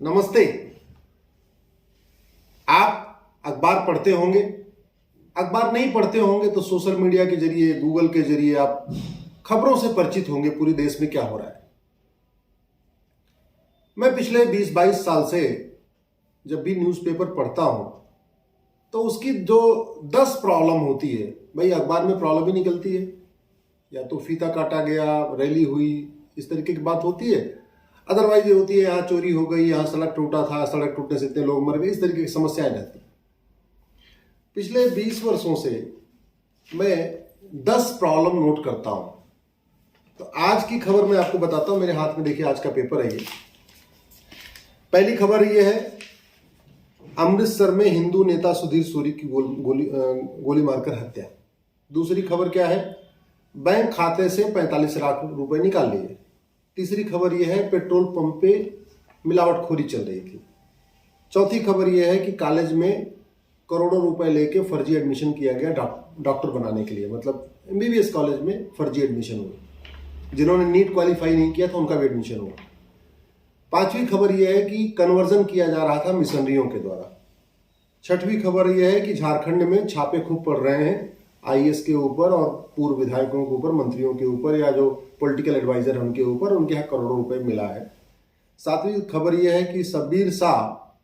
नमस्ते। आप अखबार पढ़ते होंगे। अखबार नहीं पढ़ते होंगे तो सोशल मीडिया के जरिए, गूगल के जरिए आप खबरों से परिचित होंगे पूरे देश में क्या हो रहा है। मैं पिछले 20-22 साल से जब भी न्यूज़पेपर पढ़ता हूं तो उसकी जो 10 प्रॉब्लम होती है, भाई अखबार में प्रॉब्लम ही निकलती है। या तो फीता काटा गया, रैली हुई, इस तरीके की बात होती है। अदरवाइज ये होती है यहाँ चोरी हो गई, यहाँ सड़क टूटा था, सड़क टूटने से इतने लोग मर गए, इस तरीके की समस्याएं रहती हैं। पिछले 20 वर्षों से मैं 10 प्रॉब्लम नोट करता हूं। तो आज की खबर मैं आपको बताता हूं। मेरे हाथ में देखिए आज का पेपर है ये। पहली खबर ये है, अमृतसर में हिंदू नेता सुधीर सूरी की गोली मारकर हत्या। दूसरी खबर क्या है, बैंक खाते से 45 लाख रुपए निकाल लिए। तीसरी खबर यह है, पेट्रोल पंप पे मिलावटखोरी चल रही थी। चौथी खबर यह है कि कॉलेज में करोड़ों रुपए लेके फर्जी एडमिशन किया गया डॉक्टर बनाने के लिए। मतलब एमबीबीएस कॉलेज में फर्जी एडमिशन हुआ। जिन्होंने नीट क्वालिफाई नहीं किया था उनका भी एडमिशन हुआ। पांचवी खबर यह है कि कन्वर्जन किया जा रहा था मिशनरियों के द्वारा। छठवीं खबर यह है कि झारखंड में छापे खूब पड़ रहे हैं आईएएस के ऊपर और पूर्व विधायकों के ऊपर, मंत्रियों के ऊपर, या जो पॉलिटिकल एडवाइजर है उनके ऊपर, उनके यहाँ करोड़ों रुपए मिला है। सातवीं खबर यह है कि शब्बीर शाह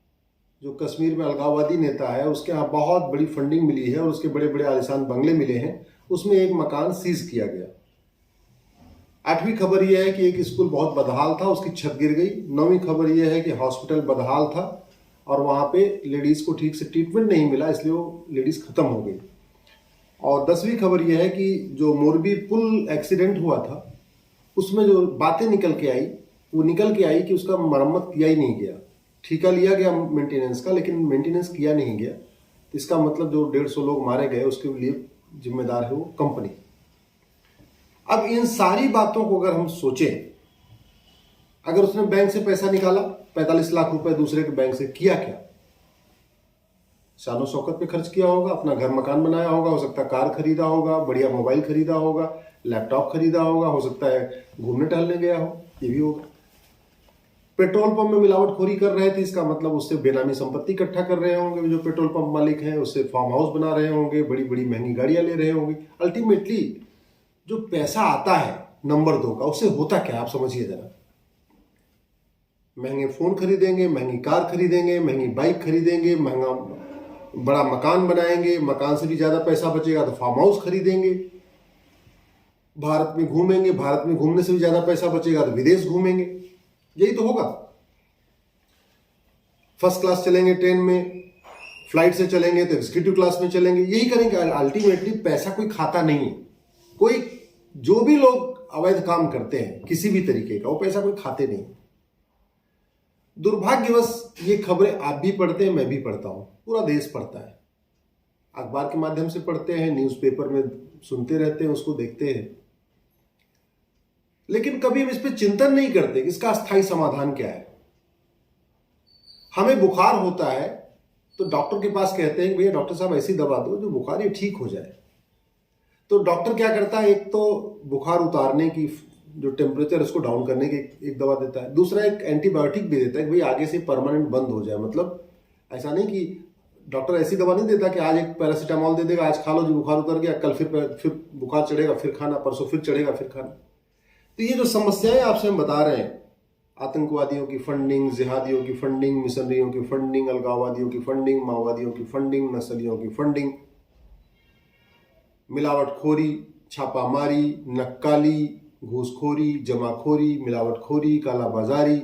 जो कश्मीर में अलगाववादी नेता है, उसके यहाँ बहुत बड़ी फंडिंग मिली है और उसके बड़े बड़े आलिशान बंगले मिले हैं। उसमें एक मकान सीज किया गया। आठवीं खबर यह है कि एक स्कूल बहुत बदहाल था, उसकी छत गिर गई। नौवीं खबर यह है कि हॉस्पिटल बदहाल था और वहां पे लेडीज को ठीक से ट्रीटमेंट नहीं मिला, इसलिए वो लेडीज खत्म हो गई। और 10वीं खबर यह है कि जो मोरबी पुल एक्सीडेंट हुआ था उसमें जो बातें निकल के आई, वो निकल के आई कि उसका मरम्मत किया ही नहीं गया। ठेका लिया गया मेंटेनेंस का, लेकिन मेंटेनेंस किया नहीं गया। तो इसका मतलब जो 150 लोग मारे गए उसके लिए जिम्मेदार है वो कंपनी। अब इन सारी बातों को अगर हम सोचें, अगर उसने बैंक से पैसा निकाला 45 लाख रुपए दूसरे के बैंक से, किया क्या? शानो शौकत पे खर्च किया होगा, अपना घर मकान बनाया होगा, हो सकता है कार खरीदा होगा, बढ़िया मोबाइल खरीदा होगा, लैपटॉप खरीदा होगा, हो सकता है घूमने टहलने गया हो, ये भी होगा। पेट्रोल पंप में मिलावटखोरी कर रहे थे, इसका मतलब उससे बेनामी संपत्ति इकट्ठा कर रहे होंगे जो पेट्रोल पंप मालिक हैं, उससे फार्म हाउस बना रहे होंगे, बड़ी बड़ी महंगी गाड़ियां ले रहे होंगे। अल्टीमेटली जो पैसा आता है नंबर 2 का, उससे होता क्या आप समझिए जरा। महंगे फोन खरीदेंगे, महंगी कार खरीदेंगे, महंगी बाइक खरीदेंगे, महंगा बड़ा मकान बनाएंगे, मकान से भी ज्यादा पैसा बचेगा तो फार्म हाउस खरीदेंगे, भारत में घूमेंगे, भारत में घूमने से भी ज्यादा पैसा बचेगा तो विदेश घूमेंगे। यही तो होगा। फर्स्ट क्लास चलेंगे ट्रेन में, फ्लाइट से चलेंगे तो एग्जीक्यूटिव क्लास में चलेंगे, यही करेंगे। अल्टीमेटली पैसा कोई खाता नहीं है। कोई जो भी लोग अवैध काम करते हैं किसी भी तरीके का, वो पैसा कोई खाते नहीं। दुर्भाग्यवश ये खबरें आप भी पढ़ते हैं, मैं भी पढ़ता हूं, पूरा देश पढ़ता है। अखबार के माध्यम से पढ़ते हैं, न्यूज़पेपर में सुनते रहते हैं, उसको देखते हैं, लेकिन कभी हम इस पर चिंतन नहीं करते कि इसका अस्थायी समाधान क्या है। हमें बुखार होता है तो डॉक्टर के पास कहते हैं कि भैया डॉक्टर साहब ऐसी दवा दो जो बुखार ये ठीक हो जाए। तो डॉक्टर क्या करता है, एक तो बुखार उतारने की जो टेम्परेचर उसको डाउन करने की एक दवा देता है, दूसरा एक एंटीबायोटिक भी देता है कि भाई आगे से परमानेंट बंद हो जाए। मतलब ऐसा नहीं कि डॉक्टर ऐसी दवा नहीं देता कि आज एक पैरासीटामोल दे देगा, आज खा लो जी बुखार उतर गया, कल फिर बुखार चढ़ेगा फिर खाना, परसों फिर चढ़ेगा फिर खाना। तो ये जो समस्याएं आपसे हम बता रहे हैं, आतंकवादियों की फंडिंग, जिहादियों की फंडिंग, मिशनरियों की फंडिंग, अलगाववादियों की फंडिंग, माओवादियों की फंडिंग, नक्सलियों की फंडिंग, मिलावटखोरी, छापामारी, नक्काली, घूसखोरी, जमाखोरी, मिलावटखोरी, कालाबाजारी,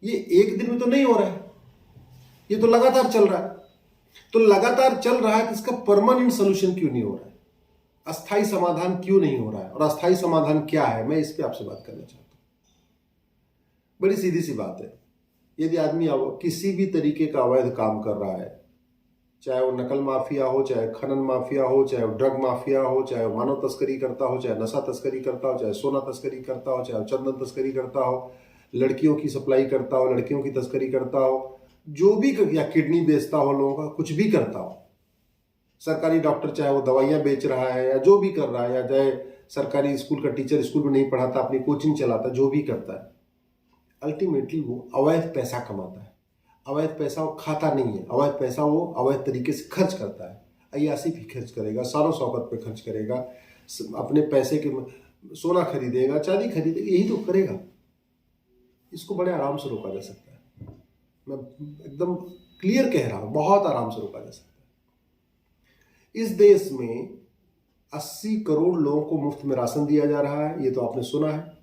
ये एक दिन में तो नहीं हो रहा है, ये तो लगातार चल रहा है। तो लगातार चल रहा है तो इसका परमानेंट सोल्यूशन क्यों नहीं हो रहा है? अस्थायी समाधान क्यों नहीं हो रहा है? और अस्थायी समाधान क्या है, मैं इस पे आपसे बात करना चाहता हूं। बड़ी सीधी सी बात है, यदि आदमी किसी भी तरीके का अवैध काम कर रहा है, चाहे वो नकल माफिया हो, चाहे खनन माफिया हो, चाहे वो ड्रग माफिया हो, चाहे वो मानव तस्करी करता हो, चाहे नशा तस्करी करता हो, चाहे सोना तस्करी करता हो, चाहे चंदन तस्करी करता हो, लड़कियों की सप्लाई करता हो, लड़कियों की तस्करी करता हो, जो भी, या किडनी बेचता हो लोगों का, कुछ भी करता हो, सरकारी डॉक्टर चाहे वो दवाइयां बेच रहा है या जो भी कर रहा है, या चाहे सरकारी स्कूल का टीचर स्कूल में नहीं पढ़ाता, अपनी कोचिंग चलाता, जो भी करता है, अल्टीमेटली वो अवैध पैसा कमाता है। अवैध पैसा वो खाता नहीं है, अवैध पैसा वो अवैध तरीके से खर्च करता है। अय्यासी भी खर्च करेगा, सारों शौकत पे खर्च करेगा, अपने पैसे के सोना खरीदेगा, चांदी खरीदेगा, यही तो करेगा। इसको बड़े आराम से रोका जा सकता है। मैं एकदम क्लियर कह रहा हूं, बहुत आराम से रोका जा सकता है। इस देश में 80 करोड़ लोगों को मुफ्त में राशन दिया जा रहा है, ये तो आपने सुना है,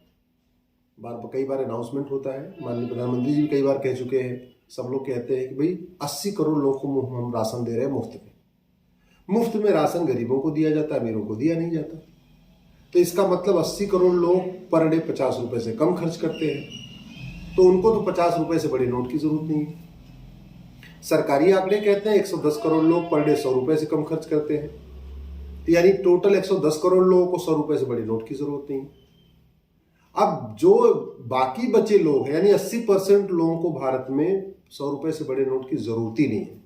कई बार अनाउंसमेंट होता है, माननीय प्रधानमंत्री जी भी कई बार कह चुके हैं। सब लोग कहते हैं कि भाई 80 करोड़ लोगों को हम राशन दे रहे हैं मुफ्त में। मुफ्त में राशन गरीबों को दिया जाता है, अमीरों को दिया नहीं जाता। तो इसका मतलब 80 करोड़ लोग पर डे 50 रुपए से कम खर्च करते हैं, तो उनको तो 50 रुपए से बड़े नोट की जरूरत नहीं है। सरकारी आंकड़े कहते हैं 110 करोड़ लोग पर डे 100 रुपए से कम खर्च करते हैं, यानी टोटल 110 करोड़ लोगों को 100 रुपए से बड़ी नोट की जरूरत नहीं। अब जो बाकी बचे लोग हैं, यानी 80% लोगों को भारत में 100 रुपए से बड़े नोट की जरूरत ही नहीं है।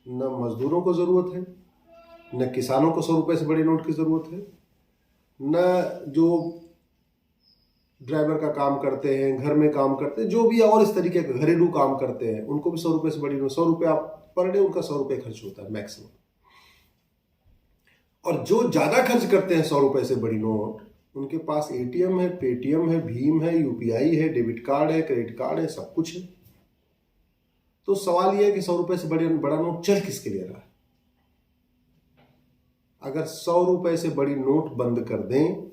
न मजदूरों को जरूरत है, न किसानों को 100 रुपए से बड़े नोट की जरूरत है, न जो ड्राइवर का काम करते हैं, घर में काम करते हैं, जो भी और इस तरीके के घरेलू काम करते हैं, उनको भी 100 रुपए से बड़ी नोट, 100 रुपए आप पर डे उनका 100 रुपए खर्च होता है मैक्सिमम। और जो ज्यादा खर्च करते हैं 100 रुपए से बड़ी नोट, उनके पास एटीएम है, पेटीएम है, भीम है, यूपीआई है, डेबिट कार्ड है, क्रेडिट कार्ड है, सब कुछ है। तो सवाल यह है कि 100 रुपए से बड़ा नोट चल किसके लिए रहा है? अगर 100 रुपए से बड़ी नोट बंद कर दें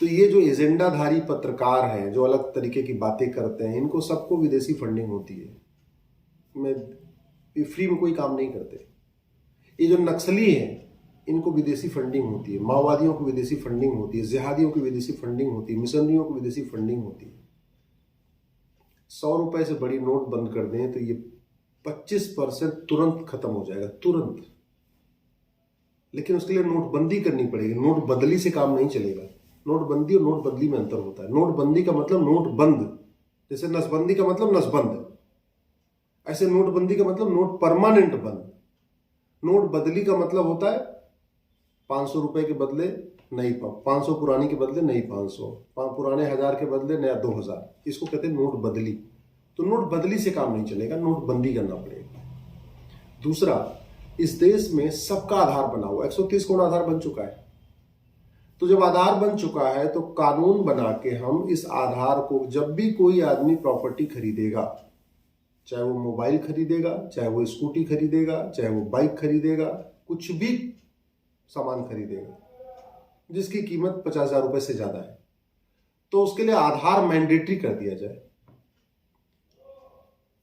तो ये जो एजेंडाधारी पत्रकार हैं, जो अलग तरीके की बातें करते हैं, इनको सबको विदेशी फंडिंग होती है। ये फ्री में कोई काम नहीं करते। ये जो नक्सली हैं, इनको विदेशी फंडिंग होती है, माओवादियों को विदेशी फंडिंग होती है, जिहादियों की विदेशी फंडिंग होती है, मिशनरियों को विदेशी फंडिंग होती है। 100 रुपए से बड़ी नोट बंद कर दें तो ये 25% तुरंत खत्म हो जाएगा, तुरंत। लेकिन उसके लिए नोटबंदी करनी पड़ेगी। नोट बदली से काम नहीं चलेगा। नोटबंदी और नोट बदली में अंतर होता है। नोटबंदी का मतलब नोट बंद, जैसे नसबंदी का मतलब नसबंद, ऐसे नोटबंदी का मतलब नोट परमानेंट बंद। नोट बदली का मतलब होता है 500 रुपए के बदले नई 500, पुरानी के बदले नई 500, पुराने 1000 के बदले नया 2000, इसको कहते हैं नोट बदली। तो नोट बदली से काम नहीं चलेगा, नोटबंदी करना पड़ेगा। दूसरा, इस देश में सबका आधार बना हुआ, 130 करोड़ आधार बन चुका है। तो जब आधार बन चुका है तो कानून बना के हम इस आधार को, जब भी कोई आदमी प्रॉपर्टी खरीदेगा, चाहे वो मोबाइल खरीदेगा, चाहे वो स्कूटी खरीदेगा, चाहे वो बाइक खरीदेगा, कुछ भी सामान खरीदेगा जिसकी कीमत 50,000 रुपए से ज्यादा है, तो उसके लिए आधार मैंडेटरी कर दिया जाए।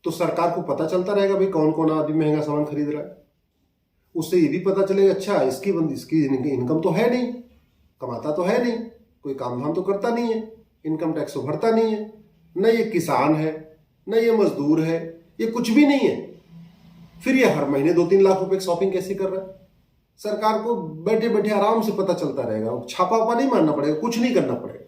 तो सरकार को पता चलता रहेगा भाई कौन कौन आदमी महंगा सामान खरीद रहा है। उससे ये भी पता चलेगा, अच्छा इसकी इनकम तो है नहीं, कमाता तो है नहीं, कोई काम धाम तो करता नहीं है, इनकम टैक्स तो भरता नहीं है, न ये किसान है, न ये मजदूर है, ये कुछ भी नहीं है। फिर ये हर महीने 2-3 लाख रुपए की शॉपिंग कैसे कर रहा है? सरकार को बैठे बैठे आराम से पता चलता रहेगा। छापा वापा नहीं मारना पड़ेगा, कुछ नहीं करना पड़ेगा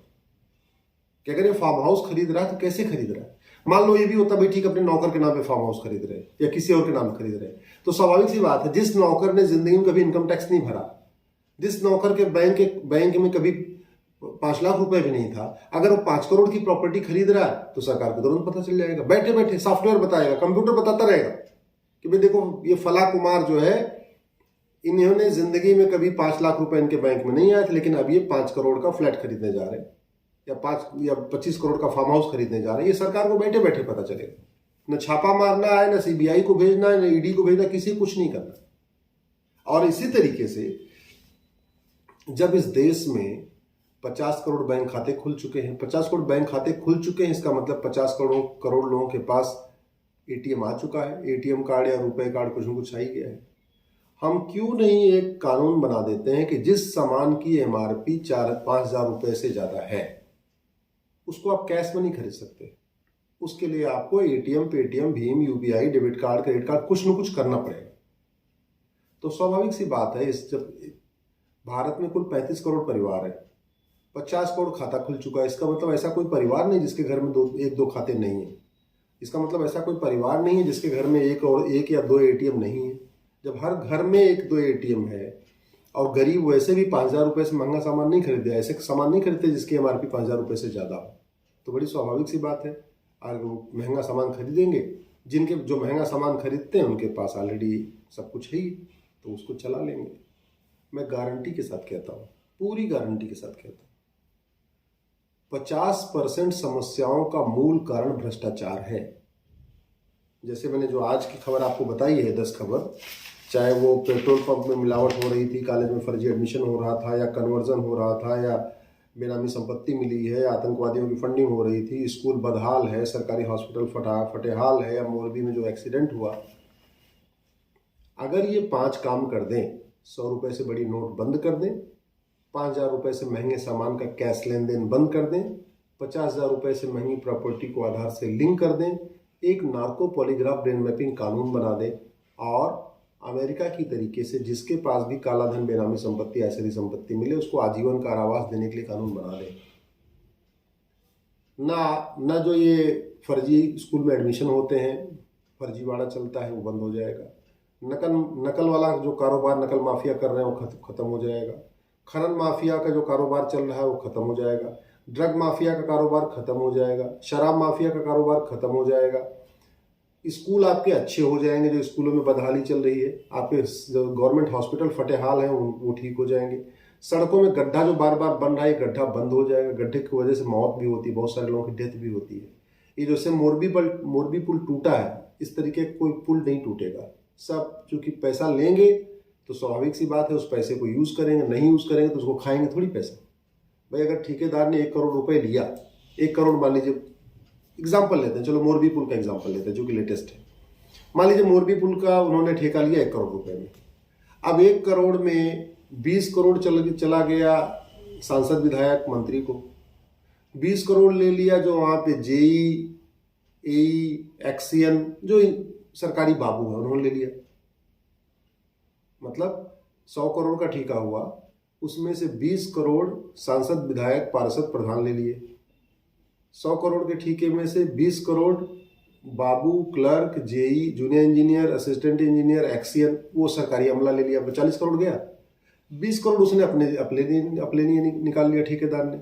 कि अगर ये फार्म हाउस खरीद रहा है तो कैसे खरीद रहा है। मान लो ये भी होता भाई ठीक, अपने नौकर के नाम पे फार्म हाउस खरीद रहे या किसी और के नाम खरीद रहे, तो स्वाभाविक सी बात है, जिस नौकर ने जिंदगी में कभी इनकम टैक्स नहीं भरा, जिस नौकर के बैंक में कभी 5 लाख रुपए भी नहीं था, अगर वो 5 करोड़ की प्रॉपर्टी खरीद रहा है तो सरकार को तुरंत पता चल जाएगा। बैठे बैठे सॉफ्टवेयर बताएगा, कंप्यूटर बताता रहेगा कि भाई देखो ये फला कुमार जो है, इन्होंने जिंदगी में कभी 5 लाख रुपए इनके बैंक में नहीं आए थे, लेकिन अब ये 5 करोड़ का फ्लैट खरीदने जा रहे हैं या 25 करोड़ का फार्म हाउस खरीदने जा रहे हैं। ये सरकार को बैठे बैठे पता चलेगा। न छापा मारना है, न सीबीआई को भेजना है, न ईडी को भेजना, किसी कुछ नहीं करना। और इसी तरीके से जब इस देश में 50 करोड़ बैंक खाते खुल चुके हैं, 50 करोड़ बैंक खाते खुल चुके हैं, इसका मतलब 50 करोड़ लोगों के पास एटीएम आ चुका है। एटीएम कार्ड या रुपए कार्ड कुछ न कुछ आ ही गया है। हम क्यों नहीं एक कानून बना देते हैं कि जिस सामान की एमआरपी 4-5 हजार रुपए से ज्यादा है उसको आप कैश में नहीं खरीद सकते। उसके लिए आपको ATM, Paytm, Bhim, UPI, debit card, credit card कुछ न कुछ करना पड़ेगा। तो स्वाभाविक सी बात है, इस जब भारत में कुल 35 करोड़ परिवार है, 50 करोड़ खाता खुल चुका है, इसका मतलब ऐसा कोई परिवार नहीं जिसके घर में 1-2 खाते नहीं है। इसका मतलब ऐसा कोई परिवार नहीं है जिसके घर में एक या 2 एटीएम नहीं है। जब हर घर में 1-2 एटीएम है और गरीब वैसे भी 5,000 रुपए से महंगा सामान नहीं खरीदे, ऐसे सामान नहीं खरीदते जिसकी एमआरपी 5,000 रुपए से ज्यादा हो, तो बड़ी स्वाभाविक सी बात है। और वो महंगा सामान खरीदेंगे, जिनके जो महंगा सामान खरीदते हैं उनके पास ऑलरेडी सब कुछ है ही, तो उसको चला लेंगे। मैं गारंटी के साथ कहता हूँ, पूरी गारंटी के साथ कहता हूँ, 50% समस्याओं का मूल कारण भ्रष्टाचार है। जैसे मैंने जो आज की खबर आपको बताई है, 10 खबर, चाहे वो पेट्रोल पंप में मिलावट हो रही थी, कॉलेज में फर्जी एडमिशन हो रहा था, या कन्वर्जन हो रहा था, या बेनामी संपत्ति मिली है, आतंकवादियों की फंडिंग हो रही थी, स्कूल बदहाल है, सरकारी हॉस्पिटल फटेहाल है, या मोरबी में जो एक्सीडेंट हुआ, अगर ये 5 काम कर दें, 100 रुपये से बड़ी नोट बंद कर दें, 5,000 रुपये से महंगे सामान का कैश लेन देन बंद कर दें, 50,000 रुपये से महंगी प्रॉपर्टी को आधार से लिंक कर दें, एक नार्को पॉलीग्राफ ब्रेन मैपिंग कानून बना दें, और अमेरिका की तरीके से जिसके पास भी काला धन, बेनामी संपत्ति, ऐसी संपत्ति मिले उसको आजीवन कारावास देने के लिए कानून बना दें। ना जो ये फर्जी स्कूल में एडमिशन होते हैं, फर्जीवाड़ा चलता है, वो बंद हो जाएगा। नकल वाला जो कारोबार, नकल माफिया कर रहे हैं, वो खत्म हो जाएगा। खनन माफिया का जो कारोबार चल रहा है वो खत्म हो जाएगा। ड्रग माफिया का कारोबार खत्म हो जाएगा। शराब माफिया का कारोबार खत्म हो जाएगा। स्कूल आपके अच्छे हो जाएंगे, जो स्कूलों में बदहाली चल रही है, आपके जो गवर्नमेंट हॉस्पिटल फटेहाल हैं वो ठीक हो जाएंगे। सड़कों में गड्ढा जो बार बार बन रहा है, गड्ढा बंद हो जाएगा। गड्ढे की वजह से मौत भी होती है, बहुत सारे लोगों की डेथ भी होती है। ये जैसे मोरबी पुल टूटा है, इस तरीके कोई पुल नहीं टूटेगा। सब चूंकि पैसा लेंगे तो स्वाभाविक सी बात है उस पैसे को यूज़ करेंगे, नहीं यूज़ करेंगे तो उसको खाएंगे थोड़ी पैसा। भाई अगर ठेकेदार ने 1 करोड़ रुपए लिया, 1 करोड़ मान लीजिए, एग्जाम्पल लेते हैं, चलो मोरबी पुल का एग्जाम्पल लेते हैं जो कि लेटेस्ट है। मान लीजिए मोरबी पुल का उन्होंने ठेका लिया 1 करोड़ रुपए में। अब 1 करोड़ में 20 करोड़ चला गया सांसद, विधायक, मंत्री को। 20 करोड़ ले लिया जो वहाँ पे जेई, एई, एक्सीएन जो सरकारी बाबू है, उन्होंने ले लिया। मतलब 100 करोड़ का ठेका हुआ, उसमें से 20 करोड़ सांसद, विधायक, पार्षद, प्रधान ले लिए। 100 करोड़ के ठेके में से 20 करोड़ बाबू, clerk, JE, junior engineer, assistant engineer, XEN, वो सरकारी अमला ले लिया। 40 करोड़ गया। 20 करोड़ उसने अपने लिए निकाल लिया ठेकेदार ने,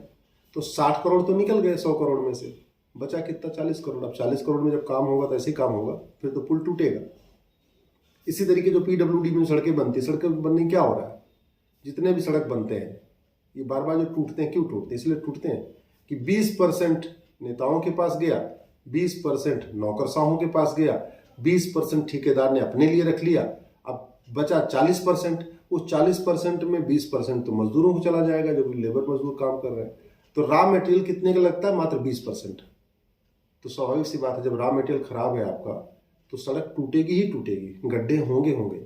तो 60 करोड़ तो निकल गए 100 करोड़ में से। बचा कितना? 40 करोड़। अब 40 करोड़ में जब काम होगा तो ऐसे ही काम होगा, फिर तो पुल टूटेगा। इसी तरीके जो पीडब्ल्यूडी में सड़कें बनती, सड़कें बनने क्या हो रहा है, जितने भी सड़क बनते हैं ये बार बार जो टूटते हैं, क्यों टूटते हैं? इसलिए टूटते हैं कि 20% नेताओं के पास गया, 20% नौकरशाहों के पास गया, 20% ठेकेदार ने अपने लिए रख लिया। अब बचा 40%। उस 40% में 20% तो मजदूरों को चला जाएगा, जो भी लेबर मजदूर काम कर रहे हैं। तो रॉ मटेरियल कितने का लगता है? मात्र 20%। तो स्वाभाविक सी बात है, जब रॉ मटेरियल खराब है आपका तो सड़क टूटेगी ही टूटेगी, गड्ढे होंगे।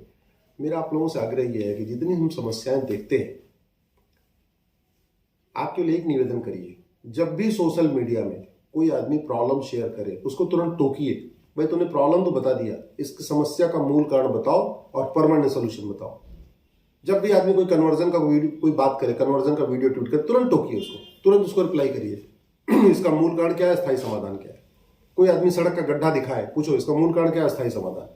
मेरा आप लोगों से आग्रह यह है कि जितनी हम समस्याएं देखते हैं, आपके लिए एक निवेदन करिए, जब भी सोशल मीडिया में कोई आदमी प्रॉब्लम शेयर करे उसको तुरंत टोकिए। भाई तूने प्रॉब्लम तो बता दिया, इस समस्या का मूल कारण बताओ और परमानेंट सोल्यूशन बताओ। जब भी आदमी कोई कन्वर्जन का कोई बात करे, कन्वर्जन का वीडियो ट्वीट करे, तुरंत टोकिए उसको, तुरंत उसको रिप्लाई करिए। इसका मूल कारण क्या है, स्थायी समाधान क्या है। कोई आदमी सड़क का गड्ढा दिखाए, पूछो इसका मूल कारण क्या है, स्थायी समाधान।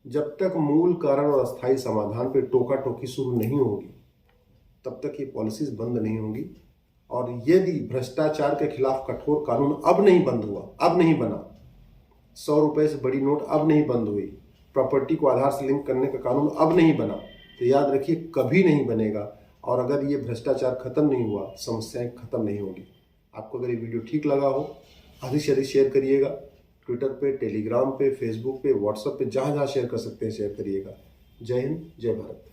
जब तक मूल कारण और अस्थायी समाधान पे टोका टोकी शुरू नहीं होगी, तब तक ये पॉलिसीज बंद नहीं होंगी। और यदि भ्रष्टाचार के खिलाफ कठोर कानून अब नहीं बंद हुआ, अब नहीं बना, 100 रुपए से बड़ी नोट अब नहीं बंद हुई, प्रॉपर्टी को आधार से लिंक करने का कानून अब नहीं बना, तो याद रखिए कभी नहीं बनेगा। और अगर ये भ्रष्टाचार खत्म नहीं हुआ, समस्याएं खत्म नहीं होगी। आपको अगर ये वीडियो ठीक लगा हो, अधिक से अधिक शेयर करिएगा। ट्विटर पे, टेलीग्राम पे, फेसबुक पे, व्हाट्सएप पे, जहाँ जहाँ शेयर कर सकते हैं शेयर करिएगा। जय हिंद, जय भारत।